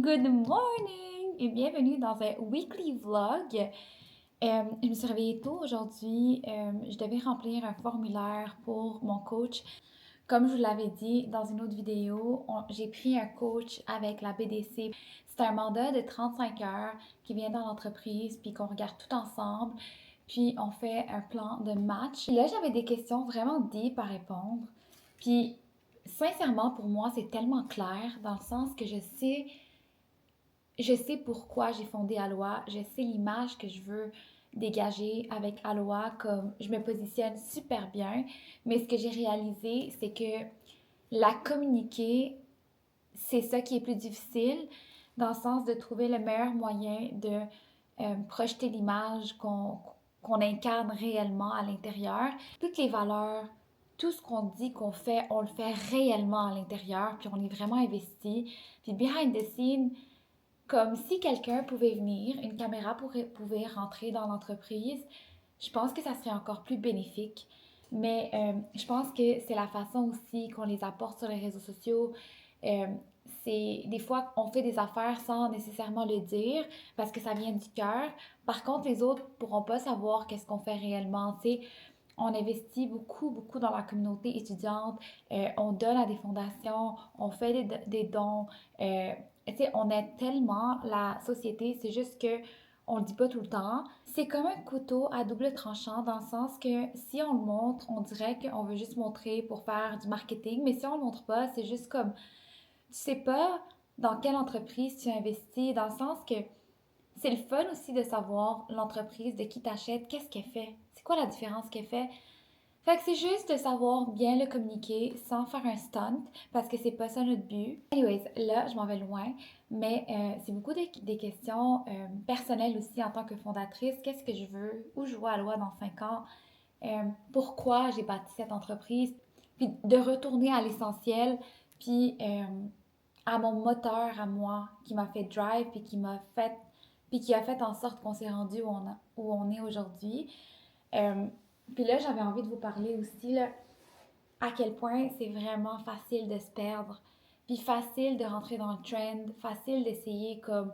Good morning et bienvenue dans un weekly vlog. Je me suis réveillée tôt aujourd'hui. Je devais remplir un formulaire pour mon coach. Comme je vous l'avais dit dans une autre vidéo, j'ai pris un coach avec la BDC. C'est un mandat de 35 heures qui vient dans l'entreprise puis qu'on regarde tout ensemble. Puis on fait un plan de match. Là, j'avais des questions vraiment deep à répondre. Puis sincèrement, pour moi, c'est tellement clair dans le sens que je sais pourquoi j'ai fondé Aloha, je sais l'image que je veux dégager avec Aloha, comme je me positionne super bien, mais ce que j'ai réalisé, c'est que la communiquer, c'est ça qui est plus difficile, dans le sens de trouver le meilleur moyen de projeter l'image qu'on incarne réellement à l'intérieur. Toutes les valeurs, tout ce qu'on dit qu'on fait, on le fait réellement à l'intérieur, puis on est vraiment investi. Puis behind the scene, comme si quelqu'un pouvait venir, une caméra pouvait rentrer dans l'entreprise, je pense que ça serait encore plus bénéfique. Mais je pense que c'est la façon aussi qu'on les apporte sur les réseaux sociaux. Euh, c'est des fois on fait des affaires sans nécessairement le dire parce que ça vient du cœur. Par contre, les autres pourront pas savoir qu'est-ce qu'on fait réellement. Tu sais, on investit beaucoup, beaucoup dans la communauté étudiante. On donne à des fondations, on fait des dons. Tu sais, on aide tellement la société, c'est juste que on le dit pas tout le temps. C'est comme un couteau à double tranchant dans le sens que si on le montre, on dirait qu'on veut juste montrer pour faire du marketing, mais si on le montre pas, c'est juste comme tu sais pas dans quelle entreprise tu investis, dans le sens que c'est le fun aussi de savoir l'entreprise de qui t'achètes, qu'est-ce qu'elle fait, c'est quoi la différence qu'elle fait. Fait que c'est juste de savoir bien le communiquer sans faire un stunt parce que c'est pas ça notre but. Anyways, là, je m'en vais loin, mais c'est beaucoup des questions personnelles aussi en tant que fondatrice. Qu'est-ce que je veux? Où je vois Aloha dans 5 ans? Pourquoi j'ai bâti cette entreprise? Puis de retourner à l'essentiel, puis à mon moteur à moi qui m'a fait drive, puis qui a fait en sorte qu'on s'est rendu où on est aujourd'hui. Euh, Puis là, j'avais envie de vous parler aussi là, à quel point c'est vraiment facile de se perdre, puis facile de rentrer dans le trend, facile d'essayer comme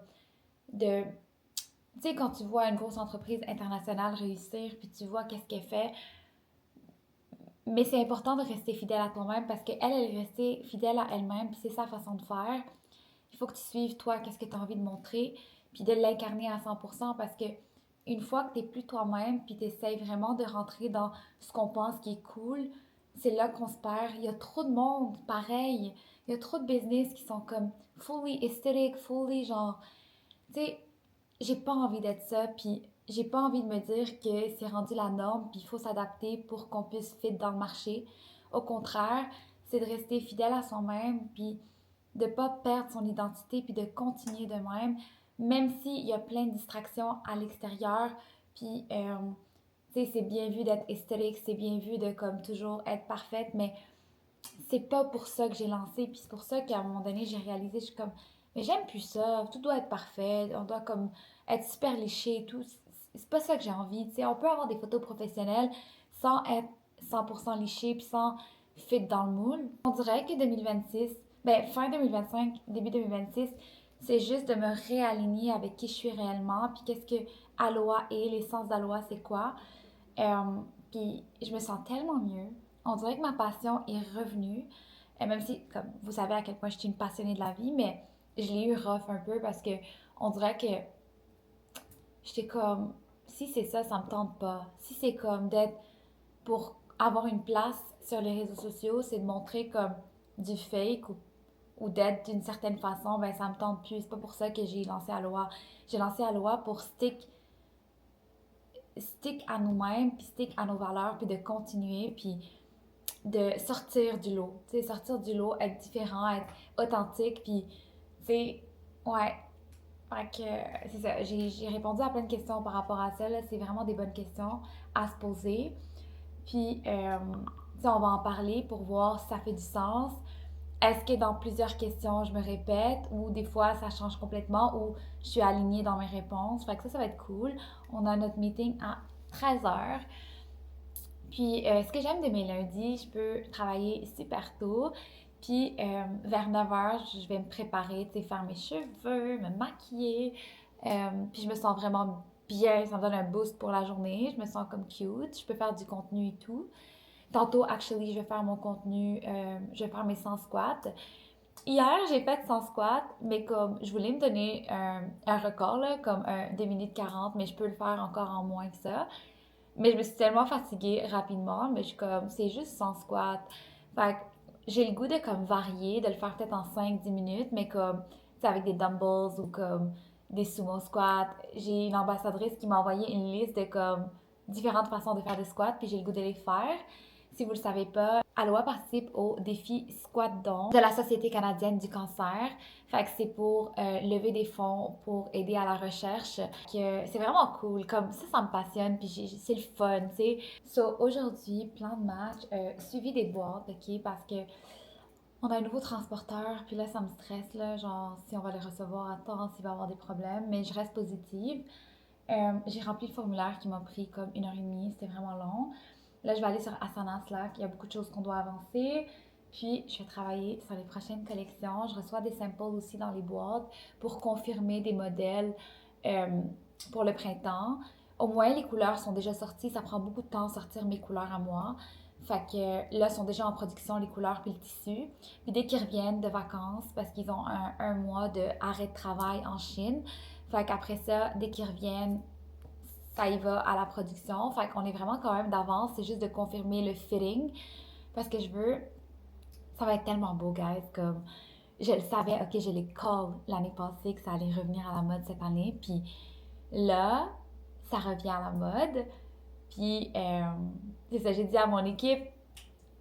de... Tu sais, quand tu vois une grosse entreprise internationale réussir, puis tu vois qu'est-ce qu'elle fait, mais c'est important de rester fidèle à toi-même parce qu'elle, elle est restée fidèle à elle-même, puis c'est sa façon de faire. Il faut que tu suives toi, qu'est-ce que tu as envie de montrer, puis de l'incarner à 100% parce que une fois que tu n'es plus toi-même, puis tu essaies vraiment de rentrer dans ce qu'on pense qui est cool, c'est là qu'on se perd. Il y a trop de monde pareil. Il y a trop de business qui sont comme fully aesthetic, fully genre, tu sais, j'ai pas envie d'être ça, puis j'ai pas envie de me dire que c'est rendu la norme, puis il faut s'adapter pour qu'on puisse fit dans le marché. Au contraire, c'est de rester fidèle à soi-même, puis de pas perdre son identité, puis de continuer de même, même s'il y a plein de distractions à l'extérieur, puis tu sais, c'est bien vu d'être hystérique, c'est bien vu de comme toujours être parfaite, mais c'est pas pour ça que j'ai lancé, puis c'est pour ça qu'à un moment donné, j'ai réalisé, je suis comme, mais j'aime plus ça, tout doit être parfait, on doit comme être super léché et tout. C'est pas ça que j'ai envie, tu sais. On peut avoir des photos professionnelles sans être 100% léché, puis sans fit dans le moule. On dirait que 2026, ben fin 2025, début 2026, c'est juste de me réaligner avec qui je suis réellement, puis qu'est-ce que Aloha est, l'essence d'Aloha, c'est quoi. Puis je me sens tellement mieux. On dirait que ma passion est revenue. Même si, comme vous savez à quel point je suis une passionnée de la vie, mais je l'ai eu rough un peu parce que on dirait que j'étais comme, si c'est ça, ça me tente pas. Si c'est comme d'être pour avoir une place sur les réseaux sociaux, c'est de montrer comme du fake ou d'être d'une certaine façon, ben ça me tente plus. C'est pas pour ça que j'ai lancé Aloha. J'ai lancé Aloha pour stick à nous-mêmes, puis stick à nos valeurs, puis de continuer, puis de sortir du lot. Tu sais, sortir du lot, être différent, être authentique, puis, tu sais, ouais. Fait que, c'est ça. J'ai répondu à plein de questions par rapport à ça, là. C'est vraiment des bonnes questions à se poser. Puis, tu sais, on va en parler pour voir si ça fait du sens. Est-ce que dans plusieurs questions, je me répète ou des fois, ça change complètement ou je suis alignée dans mes réponses. Fait que ça va être cool. On a notre meeting à 13 heures. Puis, ce que j'aime de mes lundis, je peux travailler super tôt. Puis vers 9h, je vais me préparer, tu sais, faire mes cheveux, me maquiller. Puis je me sens vraiment bien, ça me donne un boost pour la journée. Je me sens comme cute, je peux faire du contenu et tout. Tantôt, actually, je vais faire mon contenu, je vais faire mes 100 squats. Hier, j'ai fait 100 squats, mais comme je voulais me donner un record, là, comme 2 minutes 40, mais je peux le faire encore en moins que ça. Mais je me suis tellement fatiguée rapidement, mais je suis comme, c'est juste 100 squats. Fait que j'ai le goût de comme varier, de le faire peut-être en 5-10 minutes, mais comme, tu sais, avec des dumbbells ou comme des sumo squats. J'ai une ambassadrice qui m'a envoyé une liste de comme différentes façons de faire des squats, puis j'ai le goût de les faire. Si vous ne le savez pas, Aloha participe au défi Squat Don de la Société canadienne du cancer. Fait que c'est pour lever des fonds pour aider à la recherche. C'est vraiment cool. Comme ça me passionne. Puis c'est le fun, tu sais. So, aujourd'hui, plan de match, suivi des boîtes, OK? Parce que on a un nouveau transporteur. Puis là, ça me stresse, là. Genre, si on va les recevoir à temps, s'il va y avoir des problèmes. Mais je reste positive. J'ai rempli le formulaire qui m'a pris comme 1h30. C'était vraiment long. Là, je vais aller sur Asana Slack. Il y a beaucoup de choses qu'on doit avancer. Puis, je vais travailler sur les prochaines collections. Je reçois des samples aussi dans les boîtes pour confirmer des modèles pour le printemps. Au moins, les couleurs sont déjà sorties. Ça prend beaucoup de temps à sortir mes couleurs à moi. Fait que là, sont déjà en production les couleurs puis le tissu. Puis dès qu'ils reviennent de vacances, parce qu'ils ont un mois de arrêt de travail en Chine, fait qu'après ça, dès qu'ils reviennent, ça y va à la production. Fait qu'on est vraiment quand même d'avance. C'est juste de confirmer le fitting. Parce que je veux... Ça va être tellement beau, guys. Comme je le savais, ok, je l'ai call l'année passée que ça allait revenir à la mode cette année. Puis là, ça revient à la mode. Puis c'est ça, j'ai dit à mon équipe,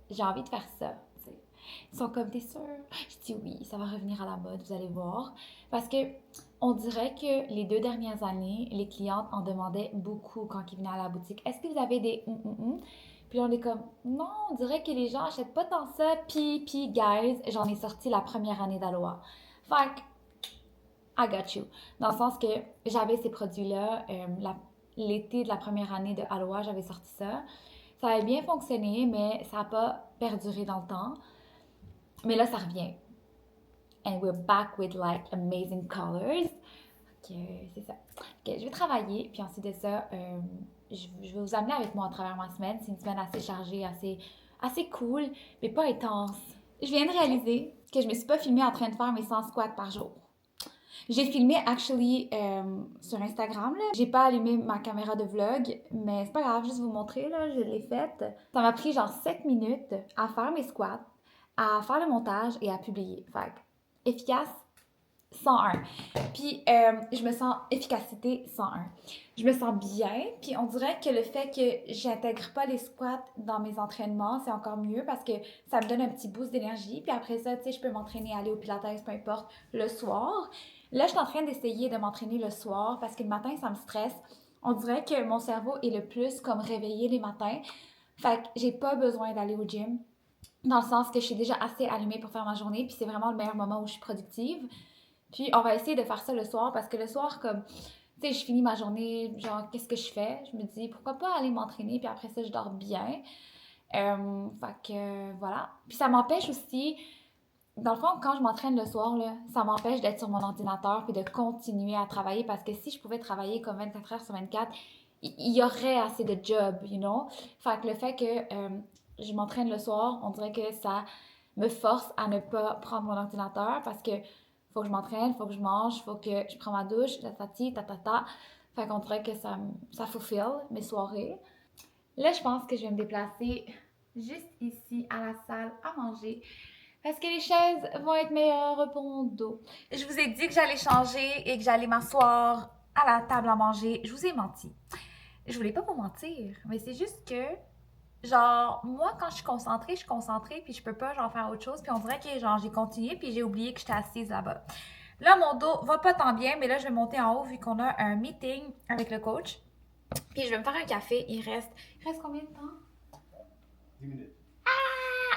j'ai envie de faire ça. T'sais. Ils sont comme, t'es sûre? Je dis oui, ça va revenir à la mode, vous allez voir. Parce que on dirait que les 2 dernières années, les clientes en demandaient beaucoup quand ils venaient à la boutique. Est-ce que vous avez des Puis on est comme, non, on dirait que les gens achètent pas tant ça. Puis, guys, j'en ai sorti la première année d'Aloha. Fait que, I got you. Dans le sens que j'avais ces produits-là, l'été de la première année de Aloha, j'avais sorti ça. Ça avait bien fonctionné, mais ça n'a pas perduré dans le temps. Mais là, ça revient. And we're back with like amazing colors. C'est ça. Je vais travailler, puis ensuite de ça, je vais vous amener avec moi à travers ma semaine. C'est une semaine assez chargée, assez cool, mais pas intense. Je viens de réaliser que je me suis pas filmée en train de faire mes 100 squats par jour. J'ai filmé, actually, sur Instagram, là. J'ai pas allumé ma caméra de vlog, mais c'est pas grave, juste vous montrer, là, je l'ai faite. Ça m'a pris genre 7 minutes à faire mes squats, à faire le montage et à publier. Fait que, efficace, 101. Puis, je me sens efficacité 101. Je me sens bien, puis on dirait que le fait que j'intègre pas les squats dans mes entraînements, c'est encore mieux parce que ça me donne un petit boost d'énergie. Puis après ça, tu sais, je peux m'entraîner, aller au pilates, peu importe, le soir. Là, je suis en train d'essayer de m'entraîner le soir parce que le matin, ça me stresse. On dirait que mon cerveau est le plus comme réveillé les matins. Fait que j'ai pas besoin d'aller au gym. Dans le sens que je suis déjà assez allumée pour faire ma journée, puis c'est vraiment le meilleur moment où je suis productive. Puis on va essayer de faire ça le soir parce que le soir, comme, tu sais, je finis ma journée, genre, qu'est-ce que je fais? Je me dis, pourquoi pas aller m'entraîner, puis après ça, je dors bien. Fait que, voilà. Puis ça m'empêche aussi, dans le fond, quand je m'entraîne le soir, là, ça m'empêche d'être sur mon ordinateur puis de continuer à travailler parce que si je pouvais travailler comme 24 heures sur 24, il y aurait assez de job, you know? Fait que le fait que je m'entraîne le soir, on dirait que ça me force à ne pas prendre mon ordinateur parce que faut que je m'entraîne, faut que je mange, faut que je prenne ma douche, tatati, tatata. Fait qu'on dirait que ça fulfill mes soirées. Là, je pense que je vais me déplacer juste ici à la salle à manger parce que les chaises vont être meilleures pour mon dos. Je vous ai dit que j'allais changer et que j'allais m'asseoir à la table à manger. Je vous ai menti. Je voulais pas vous mentir, mais c'est juste que genre, moi, quand je suis concentrée, puis je peux pas, genre, faire autre chose, puis on dirait que, genre, j'ai continué, puis j'ai oublié que j'étais assise là-bas. Là, mon dos va pas tant bien, mais là, je vais monter en haut, vu qu'on a un meeting avec le coach. Puis je vais me faire un café, il reste combien de temps? 10 minutes.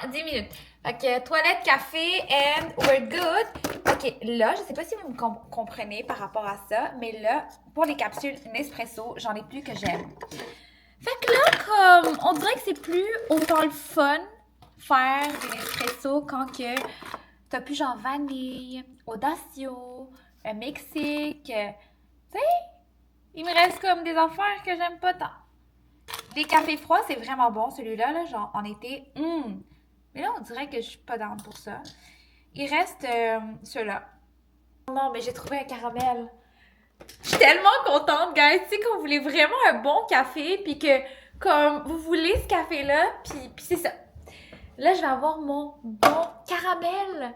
Ah, 10 minutes. Fait que, toilette, café, and we're good. Ok, là, je sais pas si vous me comprenez par rapport à ça, mais là, pour les capsules Nespresso, j'en ai plus que j'aime. Fait que là, comme, on dirait que c'est plus autant le fun faire des espresso quand que t'as plus genre vanille, audacio, Mexique. Tu sais, il me reste comme des affaires que j'aime pas tant. Des cafés froids, c'est vraiment bon, celui-là, là, genre en été. Mais là, on dirait que je suis pas down pour ça. Il reste ceux-là. Non, mais j'ai trouvé un caramel. Je suis tellement contente, guys. Tu sais, quand vous voulez vraiment un bon café, puis que, comme, vous voulez ce café-là, puis c'est ça. Là, je vais avoir mon bon caramel.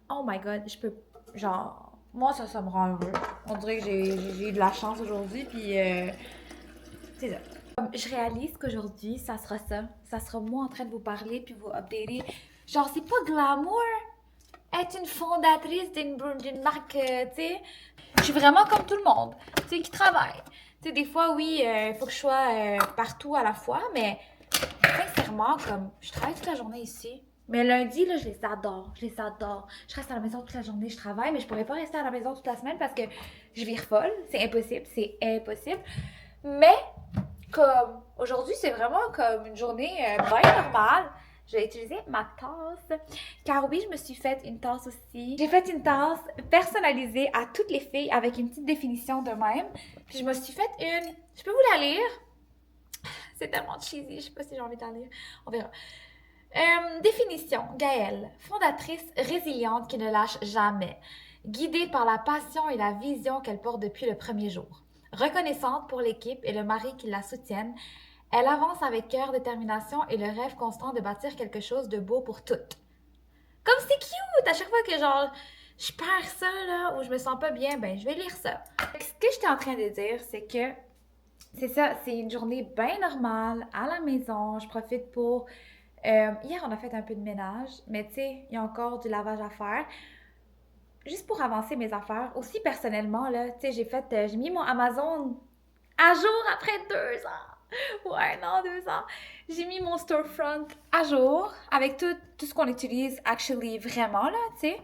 Oh my god, je peux. Genre, moi, ça me rend heureux. On dirait que j'ai eu de la chance aujourd'hui, puis c'est ça. Je réalise qu'aujourd'hui, ça sera ça. Ça sera moi en train de vous parler, puis vous updater. Genre, c'est pas glamour être une fondatrice d'une marque, tu sais. Je suis vraiment comme tout le monde, tu sais, qui travaille. Tu sais, des fois, oui, il faut que je sois partout à la fois, mais sincèrement, comme, je travaille toute la journée ici. Mais lundi, là, je les adore. Je les adore. Je reste à la maison toute la journée, je travaille, mais je pourrais pas rester à la maison toute la semaine parce que je vire folle. C'est impossible, c'est impossible. Mais, comme, aujourd'hui, c'est vraiment comme une journée bien normale. Je vais utiliser ma tasse. Car oui, je me suis fait une tasse aussi. J'ai fait une tasse personnalisée à toutes les filles avec une petite définition de même. Puis je me suis fait une... Je peux vous la lire? C'est tellement cheesy, je sais pas si j'ai envie de la lire. On verra. Définition. Gaëlle, fondatrice résiliente qui ne lâche jamais. Guidée par la passion et la vision qu'elle porte depuis le premier jour. Reconnaissante pour l'équipe et le mari qui la soutiennent, elle avance avec cœur, détermination et le rêve constant de bâtir quelque chose de beau pour toutes. Comme c'est cute! À chaque fois que genre je perds ça là, ou je me sens pas bien, ben je vais lire ça. Ce que j'étais en train de dire, c'est que c'est ça, c'est une journée bien normale à la maison. Je profite pour... hier, on a fait un peu de ménage, mais tu sais, il y a encore du lavage à faire. Juste pour avancer mes affaires. Aussi personnellement, là, tu sais, j'ai mis mon Amazon à jour après 2 ans. Ou 1 an, 2 ans. J'ai mis mon storefront à jour avec tout ce qu'on utilise, actually, vraiment, là, tu sais.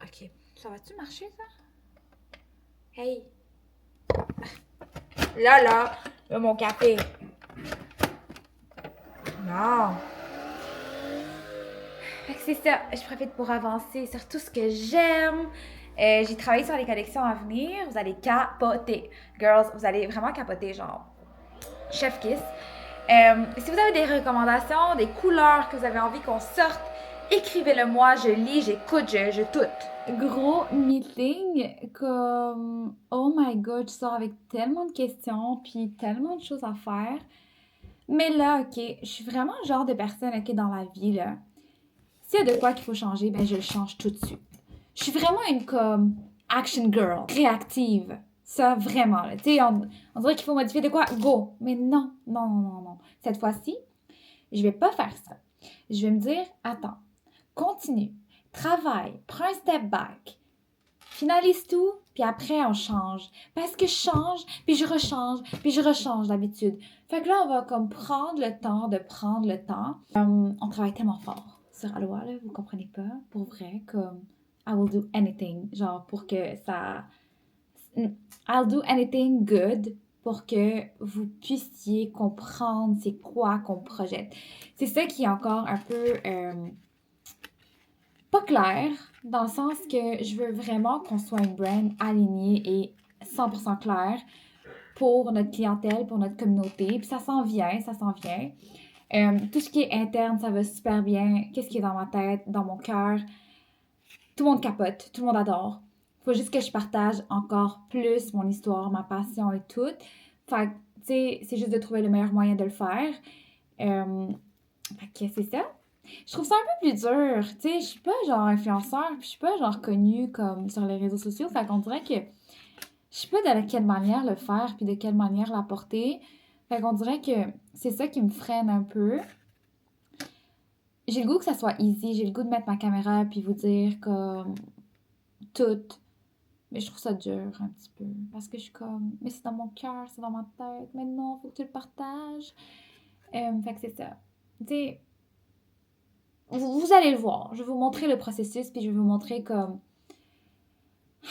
Ok, ça va-tu marcher, ça? Hey! Là, mon café. Non! Fait que c'est ça, je profite pour avancer sur tout ce que j'aime. J'ai travaillé sur les collections à venir. Vous allez capoter. Girls, vous allez vraiment capoter, genre. Chef kiss. Si vous avez des recommandations, des couleurs que vous avez envie qu'on sorte, écrivez-le moi, je lis, j'écoute, je tout. Gros meeting, comme, oh my god, je sors avec tellement de questions, puis tellement de choses à faire. Mais là, ok, je suis vraiment le genre de personne, ok, dans la vie, là. S'il y a de quoi qu'il faut changer, ben je le change tout de suite. Je suis vraiment une comme action girl, réactive. Ça, vraiment. Tu sais, on dirait qu'il faut modifier de quoi? Go! Mais non, non, non, non, non. Cette fois-ci, je vais pas faire ça. Je vais me dire, attends, continue, travaille, prends un step back, finalise tout, puis après on change. Parce que je change, puis je rechange d'habitude. Fait que là, on va comme prendre le temps de prendre le temps. On travaille tellement fort sur Aloha, là, vous comprenez pas? Pour vrai, comme I will do anything, genre pour que ça... I'll do anything good pour que vous puissiez comprendre c'est quoi qu'on projette. C'est ça qui est encore un peu pas clair, dans le sens que je veux vraiment qu'on soit une brand alignée et 100% claire pour notre clientèle, pour notre communauté. Puis ça s'en vient, ça s'en vient. Tout ce qui est interne, ça va super bien. Qu'est-ce qui est dans ma tête, dans mon cœur? Tout le monde capote, tout le monde adore. Faut juste que je partage encore plus mon histoire, ma passion et tout. Fait que, tu sais, c'est juste de trouver le meilleur moyen de le faire. Fait que c'est ça. Je trouve ça un peu plus dur. Tu sais, je suis pas genre influenceur, puis je suis pas genre connue comme sur les réseaux sociaux. Fait qu'on dirait que je sais pas de quelle manière le faire, puis de quelle manière l'apporter. Fait qu'on dirait que c'est ça qui me freine un peu. J'ai le goût que ça soit easy, j'ai le goût de mettre ma caméra puis vous dire comme tout. Mais je trouve ça dur un petit peu. Parce que je suis comme, mais c'est dans mon cœur, c'est dans ma tête. Mais non, faut que tu le partages. Fait que c'est ça. Tu sais, vous allez le voir. Je vais vous montrer le processus puis je vais vous montrer comme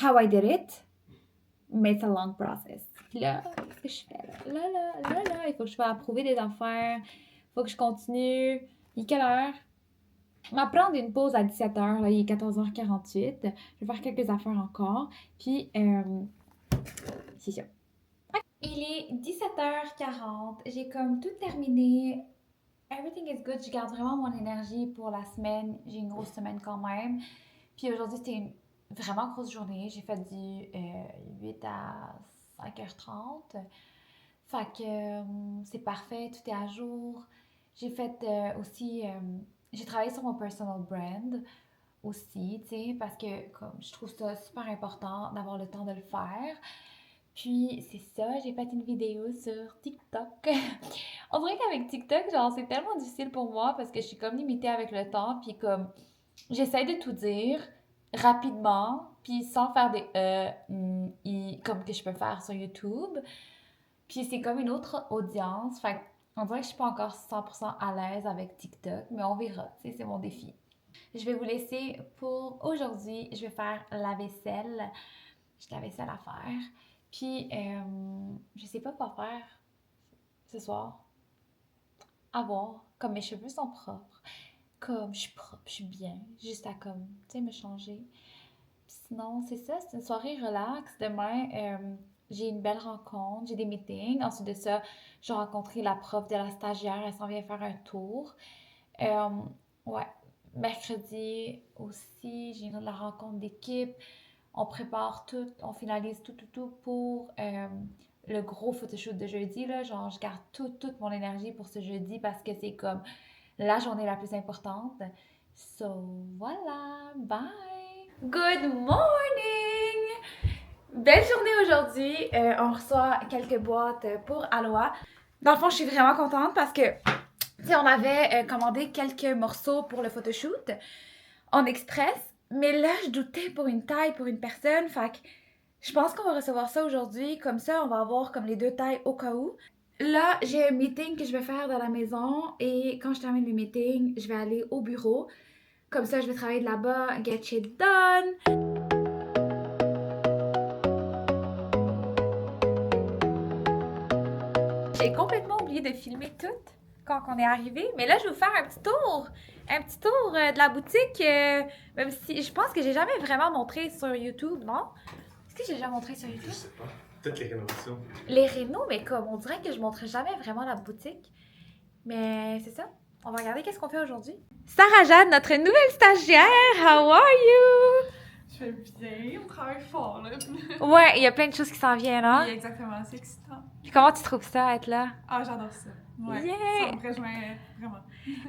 how I did it. Mais it's a long process. Puis là, qu'est-ce que je fais là? Là, il faut que je fasse approuver des affaires. Faut que je continue. Il est quelle heure? On va prendre une pause à 17h, là, il est 14h48. Je vais faire quelques affaires encore. Puis, c'est ça. Il est 17h40. J'ai comme tout terminé. Everything is good. Je garde vraiment mon énergie pour la semaine. J'ai une grosse semaine quand même. Puis aujourd'hui, c'était une vraiment grosse journée. J'ai fait du 8 à 5h30. Fait que c'est parfait, tout est à jour. J'ai fait aussi, j'ai travaillé sur mon personal brand aussi, tu sais, parce que comme je trouve ça super important d'avoir le temps de le faire. Puis c'est ça, j'ai fait une vidéo sur TikTok. On dirait qu'avec TikTok, genre c'est tellement difficile pour moi parce que je suis comme limitée avec le temps, puis comme j'essaie de tout dire rapidement, puis sans faire des comme que je peux faire sur YouTube. Puis c'est comme une autre audience, fait on dirait que je suis pas encore 100% à l'aise avec TikTok, mais on verra, tu sais, c'est mon défi. Je vais vous laisser pour aujourd'hui, je vais faire la vaisselle. J'ai de la vaisselle à faire. Puis, je sais pas quoi faire ce soir. À voir. Comme mes cheveux sont propres. Comme je suis propre, je suis bien. Juste à comme, tu sais, me changer. Puis sinon, c'est ça, c'est une soirée relax. Demain, j'ai une belle rencontre, j'ai des meetings. Ensuite de ça, je vais rencontrer la prof de la stagiaire. Elle s'en vient faire un tour. Ouais. Mercredi aussi, j'ai la rencontre d'équipe. On prépare tout, on finalise tout pour le gros photoshoot de jeudi, là. Genre, je garde toute mon énergie pour ce jeudi parce que c'est comme la journée la plus importante. So, voilà, bye! Good morning! Belle journée aujourd'hui. On reçoit quelques boîtes pour Aloha. Dans le fond, je suis vraiment contente parce que, tu sais, on avait commandé quelques morceaux pour le photoshoot en express. Mais là, je doutais pour une taille, pour une personne. Fait que je pense qu'on va recevoir ça aujourd'hui. Comme ça, on va avoir comme les deux tailles au cas où. Là, j'ai un meeting que je vais faire dans la maison. Et quand je termine le meeting, je vais aller au bureau. Comme ça, je vais travailler de là-bas. Get shit done. J'ai complètement oublié de filmer tout quand on est arrivé. Mais là, je vais vous faire un petit tour. Un petit tour de la boutique. Même si je pense que j'ai jamais vraiment montré sur YouTube, non? Est-ce que j'ai déjà montré sur YouTube? Je sais pas. Peut-être les rénovations. Les rénos, mais comme on dirait que je montrais jamais vraiment la boutique. Mais c'est ça. On va regarder qu'est-ce qu'on fait aujourd'hui. Sarah Jade, notre nouvelle stagiaire. How are you? Je fais bien, on travaille fort là. Ouais, il y a plein de choses qui s'en viennent, hein? Oui, exactement, c'est excitant. Puis comment tu trouves ça, être là? Ah, j'adore ça. Ouais, Yeah! ça me rejoint vraiment.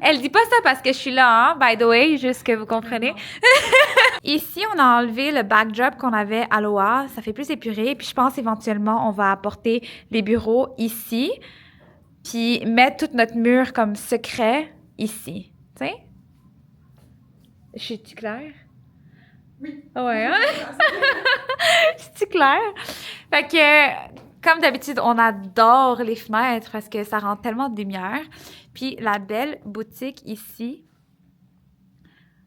Elle dit pas ça parce que je suis là, hein, by the way, juste que vous comprenez. Ici, on a enlevé le backdrop qu'on avait à Aloha. Ça fait plus épuré. Puis je pense éventuellement, on va apporter les bureaux ici. Puis mettre tout notre mur comme secret ici. Tu sais? Je suis-tu claire? Oui. Ouais, hein? C'est-tu clair? Fait que, comme d'habitude, on adore les fenêtres parce que ça rend tellement de lumière. Puis la belle boutique ici,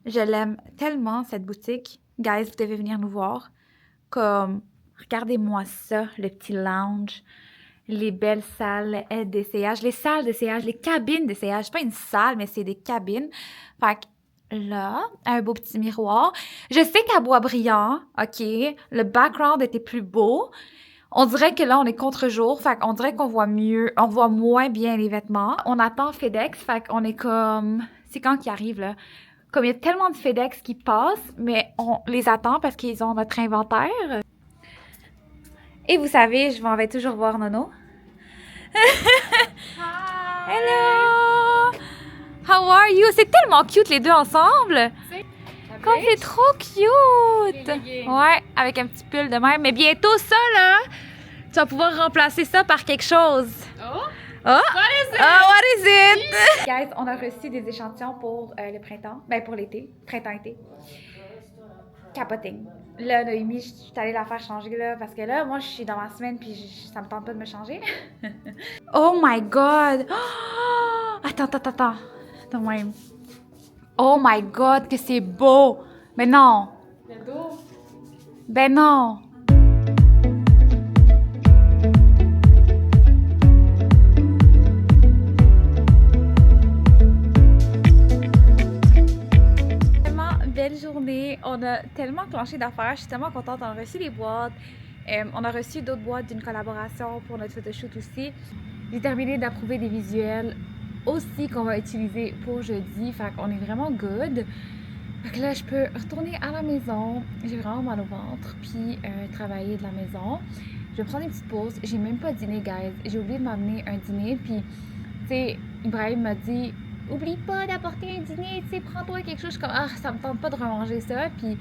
je l'aime tellement, cette boutique. Guys, vous devez venir nous voir. Comme, regardez-moi ça, le petit lounge, les belles salles d'essayage, les salles d'essayage, les cabines d'essayage. C'est pas une salle, mais c'est des cabines. Fait que là, un beau petit miroir. Je sais qu'à Boisbriand, OK, le background était plus beau. On dirait que là, on est contre-jour, fait qu'on dirait qu'on voit mieux, on voit moins bien les vêtements. On attend FedEx, fait qu'on est comme... C'est quand qu'ils arrivent, là? Comme il y a tellement de FedEx qui passent, mais on les attend parce qu'ils ont notre inventaire. Et vous savez, je m'en vais toujours voir Nono. Hi! Hello! How are you? C'est tellement cute les deux ensemble! Comme c'est trop cute! Ouais, avec un petit pull de même. Mais bientôt, ça, là, tu vas pouvoir remplacer ça par quelque chose. Oh! Oh! What is it? Oh, what is it? Guys, on a reçu des échantillons pour le printemps. Ben, pour l'été. Printemps-été. Capoting. Là, Noémie, je suis allée la faire changer, là, parce que là, moi, je suis dans ma semaine, puis ça me tente pas de me changer. Oh my God! Oh! Attends. Attends même. Oh my God, que c'est beau! Mais non! Le dos. Ben non! a tellement clenché d'affaires. Je suis tellement contente. On a reçu les boîtes. On a reçu d'autres boîtes d'une collaboration pour notre photoshoot aussi. J'ai terminé d'approuver des visuels aussi qu'on va utiliser pour jeudi. Fait qu'on est vraiment good. Fait que là, je peux retourner à la maison. J'ai vraiment mal au ventre. Puis travailler de la maison. Je vais prendre une petite pause. J'ai même pas dîné, guys. J'ai oublié de m'amener un dîner. Puis, tu sais, Ibrahim m'a dit oublie pas d'apporter un dîner. Tu sais, prends-toi quelque chose. Je suis comme, ah, ça me tente pas de remanger ça. Puis,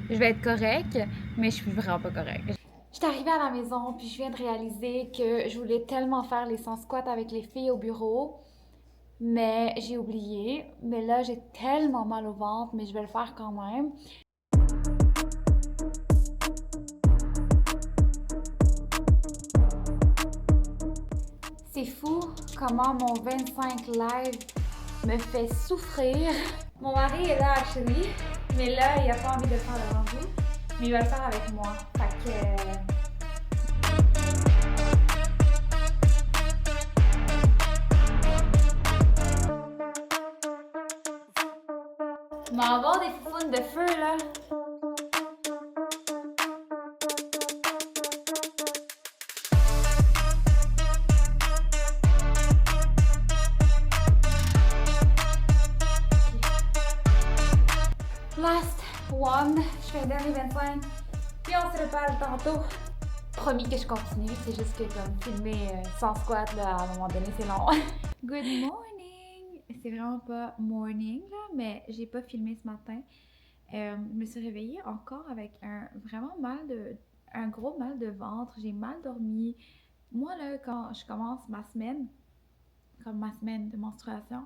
je vais être correcte. Mais je suis vraiment pas correcte. Je suis arrivée à la maison. Puis, je viens de réaliser que je voulais tellement faire les 100 squats avec les filles au bureau. Mais j'ai oublié. Mais là, j'ai tellement mal au ventre. Mais je vais le faire quand même. C'est fou comment mon 25 live me fait souffrir. Mon mari est là, actually, mais là, il a pas envie de faire le rendu, mais il va le faire avec moi. Fait que... On va avoir des foufounes de feu, là. Last one, je fais un dernier 25, puis on se reparle tantôt. Promis que je continue, c'est juste que comme filmer sans squat, là, à un moment donné, c'est long. Good morning! C'est vraiment pas morning, là, mais j'ai pas filmé ce matin. Je me suis réveillée encore avec un gros mal de ventre, j'ai mal dormi. Moi, là, quand je commence ma semaine de menstruation,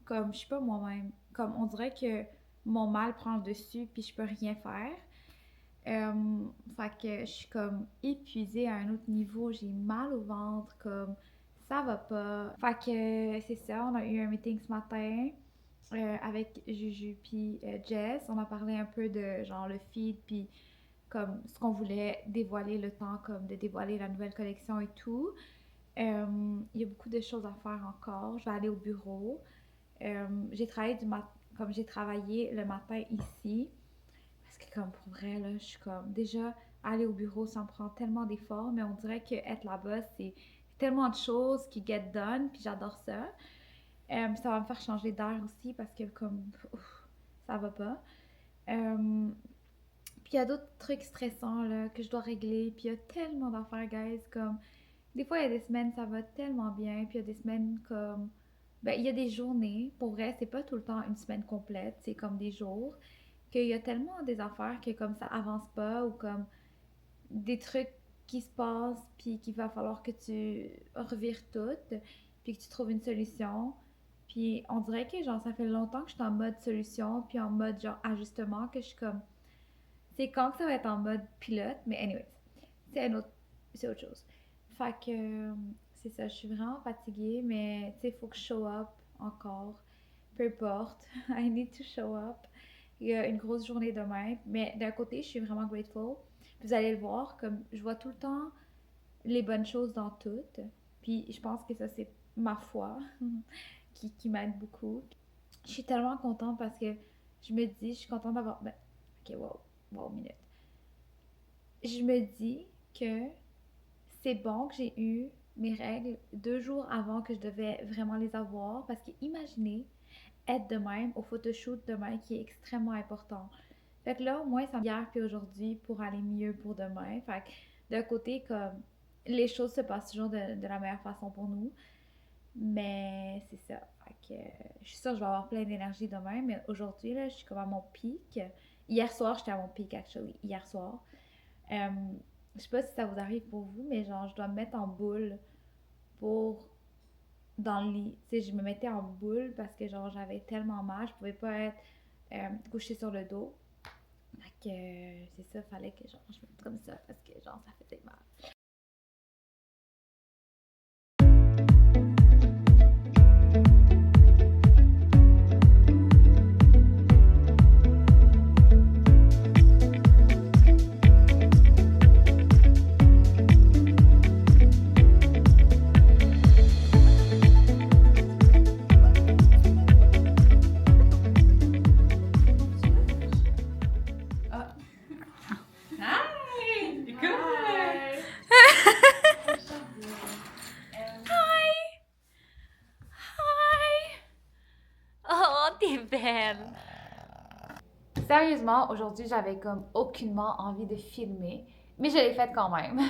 comme je suis pas moi-même, comme on dirait que mon mal prend le dessus puis je peux rien faire. Fait que je suis comme épuisée à un autre niveau, j'ai mal au ventre, comme ça va pas. Fait que c'est ça, on a eu un meeting ce matin avec Juju puis Jess. On a parlé un peu de genre le feed puis comme ce qu'on voulait dévoiler, le temps comme de dévoiler la nouvelle collection et tout. Il y a beaucoup de choses à faire encore. Je vais aller au bureau. J'ai travaillé le matin ici. Parce que comme pour vrai, là, je suis comme déjà aller au bureau, ça me prend tellement d'efforts, mais on dirait que être là-bas, c'est tellement de choses qui get done, puis j'adore ça. Ça va me faire changer d'air aussi parce que comme ça va pas. Puis il y a d'autres trucs stressants là, que je dois régler, puis il y a tellement d'affaires, guys, comme des fois il y a des semaines ça va tellement bien, puis il y a des semaines comme ben il y a des journées, pour vrai, c'est pas tout le temps une semaine complète, c'est comme des jours qu'il y a tellement des affaires que comme ça avance pas ou comme des trucs qui se passent puis qu'il va falloir que tu revires tout puis que tu trouves une solution. Puis on dirait que genre ça fait longtemps que je suis en mode solution puis en mode genre ajustement que je suis comme c'est quand que ça va être en mode pilote, mais anyways, c'est autre chose. Fait que c'est ça, je suis vraiment fatiguée, mais tu sais, il faut que je show up encore. Peu importe, I need to show up. Il y a une grosse journée demain, mais d'un côté, je suis vraiment grateful. Vous allez le voir, comme je vois tout le temps les bonnes choses dans tout. Puis je pense que ça, c'est ma foi qui m'aide beaucoup. Je suis tellement contente parce que je me dis, je suis contente d'avoir... Ben, ok, wow, minute. Je me dis que c'est bon que j'ai eu mes règles 2 jours avant que je devais vraiment les avoir. Parce que imaginez être de même au photoshoot demain qui est extrêmement important. Fait que là, au moins, ça m'hier puis aujourd'hui pour aller mieux pour demain. Fait que d'un côté, comme les choses se passent toujours de la meilleure façon pour nous. Mais c'est ça. Fait que je suis sûre que je vais avoir plein d'énergie demain. Mais aujourd'hui, là, je suis comme à mon pic. Hier soir, j'étais à mon pic, actually. Hier soir. Je sais pas si ça vous arrive pour vous, mais genre, je dois me mettre en boule pour dans le lit. Tu sais, je me mettais en boule parce que genre, j'avais tellement mal. Je pouvais pas être couchée sur le dos. Fait que c'est ça, fallait que genre, je me mette comme ça parce que genre, ça faisait mal. Sérieusement, aujourd'hui, j'avais comme aucunement envie de filmer, mais je l'ai fait quand même.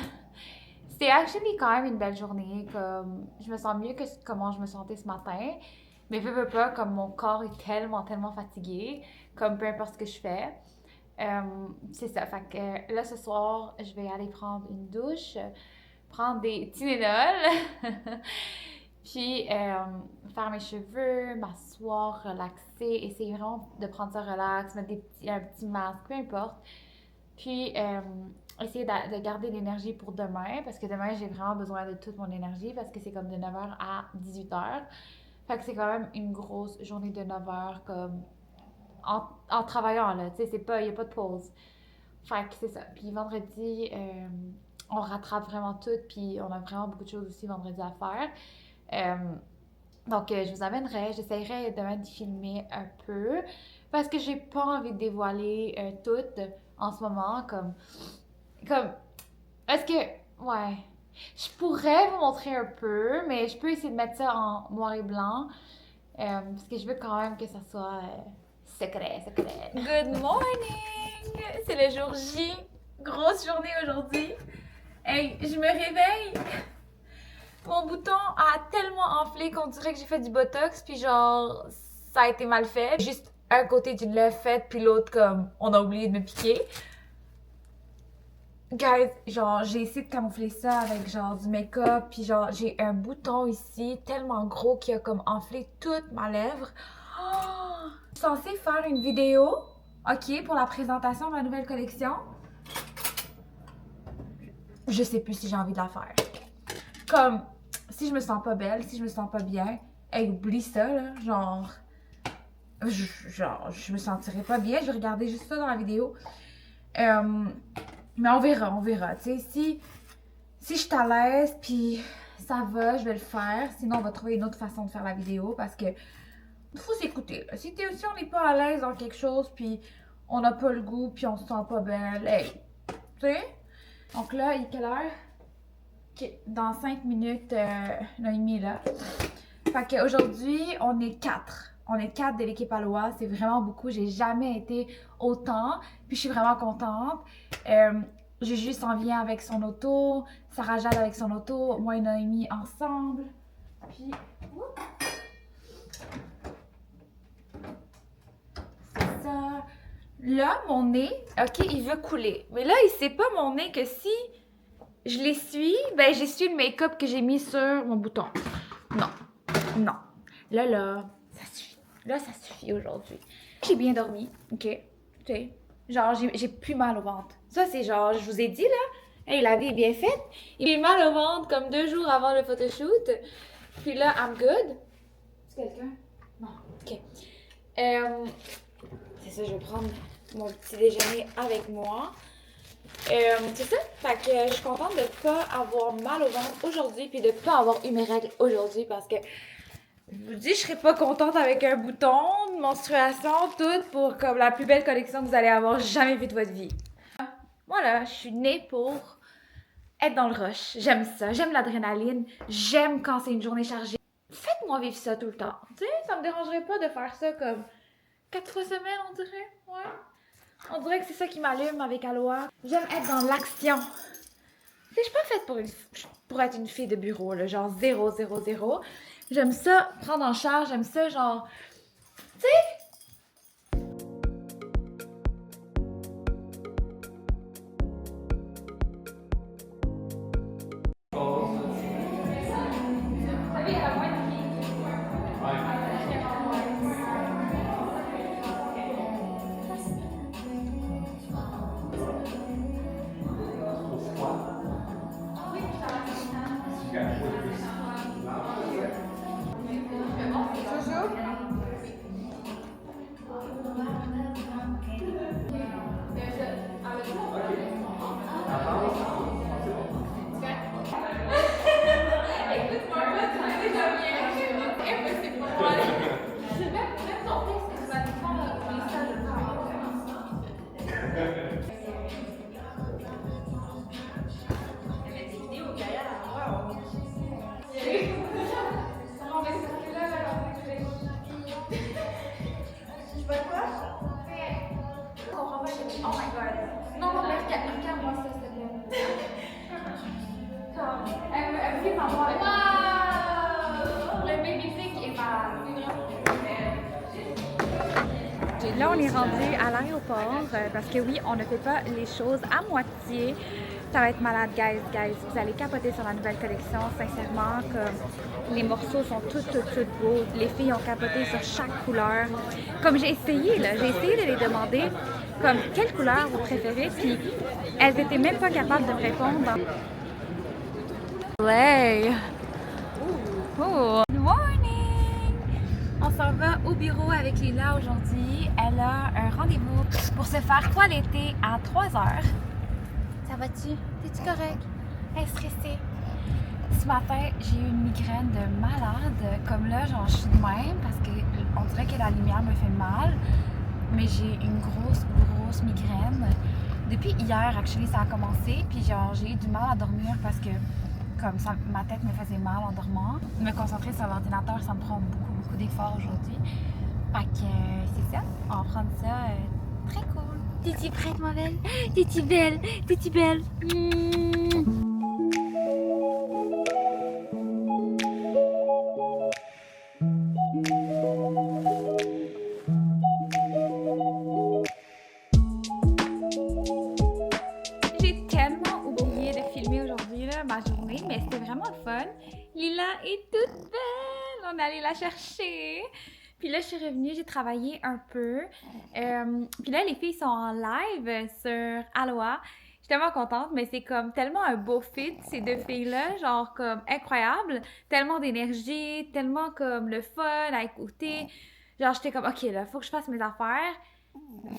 C'était actually quand même une belle journée, comme je me sens mieux que comment je me sentais ce matin, mais veux pas, comme mon corps est tellement fatigué, comme peu importe ce que je fais. C'est ça, fait que là ce soir, je vais aller prendre une douche, prendre des Tylenol, puis faire mes cheveux, m'asseoir, relaxer, essayer vraiment de prendre ça relax, mettre un petit masque, peu importe. Puis essayer de garder l'énergie pour demain, parce que demain j'ai vraiment besoin de toute mon énergie, parce que c'est comme de 9h à 18h. Fait que c'est quand même une grosse journée de 9h, comme en travaillant, là, tu sais, il n'y a pas de pause. Fait que c'est ça. Puis vendredi, on rattrape vraiment tout, puis on a vraiment beaucoup de choses aussi vendredi à faire. Donc, je vous amènerai, j'essaierai demain de filmer un peu, parce que j'ai pas envie de dévoiler tout en ce moment, est-ce que, ouais, je pourrais vous montrer un peu, mais je peux essayer de mettre ça en noir et blanc, parce que je veux quand même que ça soit secret. Good morning! C'est le jour J. Grosse journée aujourd'hui. Hey, je me réveille. Mon bouton a tellement enflé qu'on dirait que j'ai fait du botox, puis genre, ça a été mal fait. Juste un côté d'une lèvre faite, puis l'autre comme, on a oublié de me piquer. Guys, genre, j'ai essayé de camoufler ça avec genre du make-up, puis genre, j'ai un bouton ici tellement gros qui a comme enflé toute ma lèvre. Oh! Je suis censée faire une vidéo, ok, pour la présentation de ma nouvelle collection. Je sais plus si j'ai envie de la faire. Comme, si je me sens pas belle, si je me sens pas bien, hey, oublie ça, là, genre, je me sentirais pas bien, je vais regarder juste ça dans la vidéo. Mais on verra, tu sais, si je suis à l'aise, puis ça va, je vais le faire, sinon on va trouver une autre façon de faire la vidéo, parce que faut s'écouter, là. Si on n'est pas à l'aise dans quelque chose, puis on n'a pas le goût, puis on se sent pas belle, hey, tu sais? Donc là, il est quelle heure? Ok, dans 5 minutes, Noémie est là. Fait qu'aujourd'hui, on est 4. On est 4 de l'équipe Aloha, c'est vraiment beaucoup. J'ai jamais été autant, puis je suis vraiment contente. Juju s'en vient avec son auto, Sarah Jade avec son auto, moi et Noémie ensemble. Puis, c'est ça. Là, mon nez, ok, il veut couler. Mais là, il sait pas mon nez que si je l'essuie, ben j'essuie le make-up que j'ai mis sur mon bouton. Non. Là, ça suffit. Là, ça suffit aujourd'hui. J'ai bien dormi, ok? Tu sais, genre, j'ai plus mal au ventre. Ça, c'est genre, je vous ai dit, là, hey, la vie est bien faite. J'ai mal au ventre comme 2 jours avant le photoshoot. Puis là, I'm good. C'est quelqu'un? Non, ok. C'est ça, je vais prendre mon petit déjeuner avec moi. C'est ça, fait que je suis contente de pas avoir mal au ventre aujourd'hui puis de pas avoir eu mes règles aujourd'hui parce que je vous dis, je serais pas contente avec un bouton, une menstruation, tout pour comme la plus belle collection que vous allez avoir jamais vue de votre vie. Voilà, je suis née pour être dans le rush. J'aime ça, j'aime l'adrénaline, j'aime quand c'est une journée chargée. Faites-moi vivre ça tout le temps. Tu sais, ça me dérangerait pas de faire ça comme 4 fois semaine, on dirait. Ouais. On dirait que c'est ça qui m'allume avec Aloha. J'aime être dans l'action. Je suis pas faite pour être une fille de bureau, là, genre 0. J'aime ça prendre en charge, j'aime ça genre, tu sais. Wow! Le baby-pic est malade. Là, on est rendu à l'aéroport parce que oui, on ne fait pas les choses à moitié. Ça va être malade, guys. Vous allez capoter sur la nouvelle collection. Sincèrement, comme les morceaux sont tous beaux. Les filles ont capoté sur chaque couleur. Comme j'ai essayé de les demander comme quelle couleur vous préférez, puis elles étaient même pas capables de me répondre. Hey! Oh. Good morning! On s'en va au bureau avec Lila aujourd'hui. Elle a un rendez-vous pour se faire toiletter à 3h. Ça va-tu? T'es-tu correct? Elle est stressée. Ce matin, j'ai eu une migraine de malade. Comme là, genre, je suis de même parce qu'on dirait que la lumière me fait mal. Mais j'ai une grosse migraine. Depuis hier, actually, ça a commencé. Puis genre, j'ai eu du mal à dormir parce que comme ça, ma tête me faisait mal en dormant. Me concentrer sur l'ordinateur, ça me prend beaucoup d'efforts aujourd'hui. Fait que c'est ça. On va prendre ça très cool. T'es-tu prête, ma belle? T'es-tu belle? T'es-tu belle? J'ai tellement oublié de filmer aujourd'hui ma journée, mais c'était vraiment le fun. Lila est toute belle! On est allé la chercher. Puis là, je suis revenue, j'ai travaillé un peu. Puis là, les filles sont en live sur Aloha. Je suis tellement contente, mais c'est comme tellement un beau fit, ces deux filles-là, genre comme incroyable. Tellement d'énergie, tellement comme le fun à écouter. Genre, j'étais comme, OK, là, faut que je fasse mes affaires.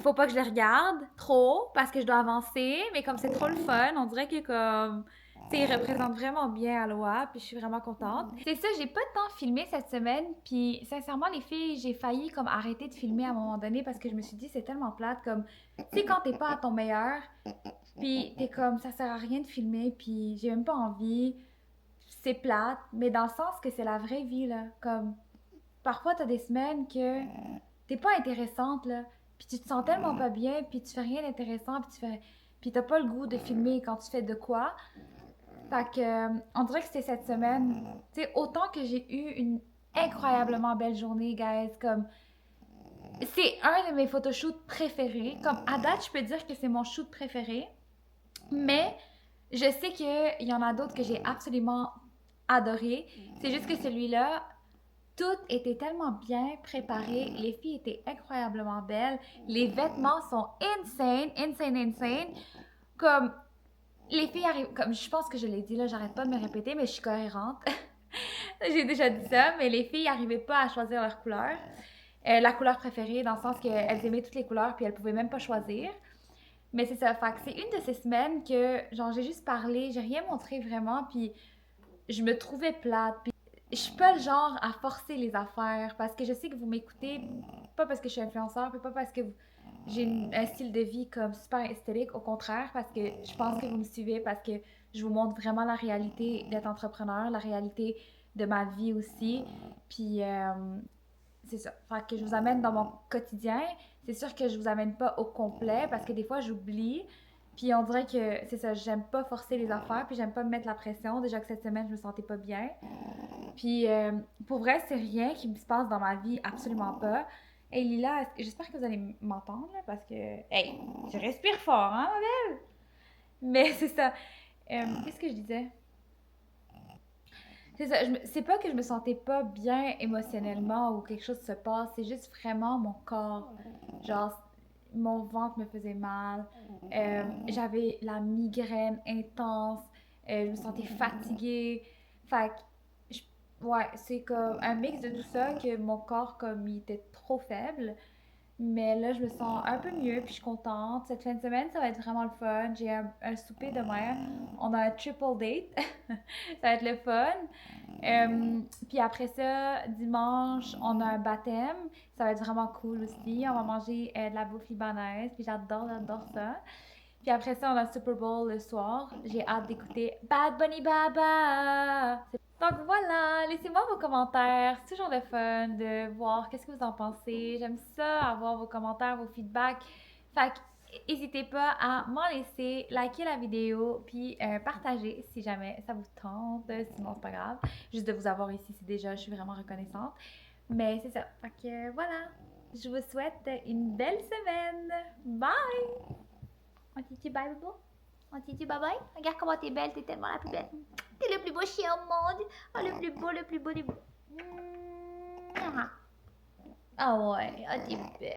Faut pas que je les regarde trop parce que je dois avancer, mais comme c'est trop le fun, on dirait que comme tu sais, ils représentent vraiment bien Aloha, puis je suis vraiment contente. C'est ça, j'ai pas tant filmé cette semaine, puis sincèrement les filles, j'ai failli comme arrêter de filmer à un moment donné parce que je me suis dit c'est tellement plate comme tu sais quand t'es pas à ton meilleur, puis t'es comme ça sert à rien de filmer, puis j'ai même pas envie, c'est plate, mais dans le sens que c'est la vraie vie là, comme parfois t'as des semaines que t'es pas intéressante là, puis tu te sens tellement pas bien, puis tu fais rien d'intéressant, puis t'as pas le goût de filmer quand tu fais de quoi. Fait que, on dirait que c'était cette semaine, tu sais, autant que j'ai eu une incroyablement belle journée, guys, comme, c'est un de mes photoshoots préférés, comme, à date, je peux dire que c'est mon shoot préféré, mais je sais qu'il y en a d'autres que j'ai absolument adoré, c'est juste que celui-là, tout était tellement bien préparé, les filles étaient incroyablement belles, les vêtements sont insane, comme, les filles arrivent, comme je pense que je l'ai dit là, j'arrête pas de me répéter, mais je suis cohérente. J'ai déjà dit ça, mais les filles n'arrivaient pas à choisir leur couleur. La couleur préférée, dans le sens qu'elles aimaient toutes les couleurs, puis elles pouvaient même pas choisir. Mais c'est ça, fait que c'est une de ces semaines que, genre, j'ai juste parlé, j'ai rien montré vraiment, puis je me trouvais plate. Puis je suis pas le genre à forcer les affaires, parce que je sais que vous m'écoutez, pas parce que je suis influenceur, puis pas parce que j'ai un style de vie comme super esthétique, au contraire, parce que je pense que vous me suivez, parce que je vous montre vraiment la réalité d'être entrepreneur, la réalité de ma vie aussi. Puis c'est ça. Fait que je vous amène dans mon quotidien. C'est sûr que je vous amène pas au complet, parce que des fois j'oublie. Puis on dirait que c'est ça, j'aime pas forcer les affaires, puis j'aime pas me mettre la pression. Déjà que cette semaine, je me sentais pas bien. Puis pour vrai, c'est rien qui me se passe dans ma vie, absolument pas. Hey Lila, j'espère que vous allez m'entendre là, parce que, hey, je respire fort, hein, ma belle? Mais c'est ça. Qu'est-ce que je disais? C'est ça, c'est pas que je me sentais pas bien émotionnellement ou quelque chose se passe, c'est juste vraiment mon corps. Genre, mon ventre me faisait mal, j'avais la migraine intense, je me sentais fatiguée. Fait que, ouais, c'est comme un mix de tout ça que mon corps, comme il était trop faible. Mais là, je me sens un peu mieux, puis je suis contente. Cette fin de semaine, ça va être vraiment le fun. J'ai un souper demain. On a un triple date. Ça va être le fun. Puis après ça, dimanche, on a un baptême. Ça va être vraiment cool aussi. On va manger de la bouffe libanaise, puis j'adore ça. Puis après ça, on a le Super Bowl le soir. J'ai hâte d'écouter Bad Bunny Baba. Donc voilà, laissez-moi vos commentaires. C'est toujours le fun de voir qu'est-ce que vous en pensez. J'aime ça, avoir vos commentaires, vos feedbacks. Fait que n'hésitez pas à m'en laisser, liker la vidéo, puis partager si jamais ça vous tente. Sinon, c'est pas grave. Juste de vous avoir ici, je suis vraiment reconnaissante. Mais c'est ça. Fait que voilà. Je vous souhaite une belle semaine. Bye! On dit bye, Bobo? On dit bye bye? Regarde comment t'es belle, t'es tellement la plus belle. T'es le plus beau chien au monde. Oh, le plus beau des beaux. Ah ouais, oh, t'es belle.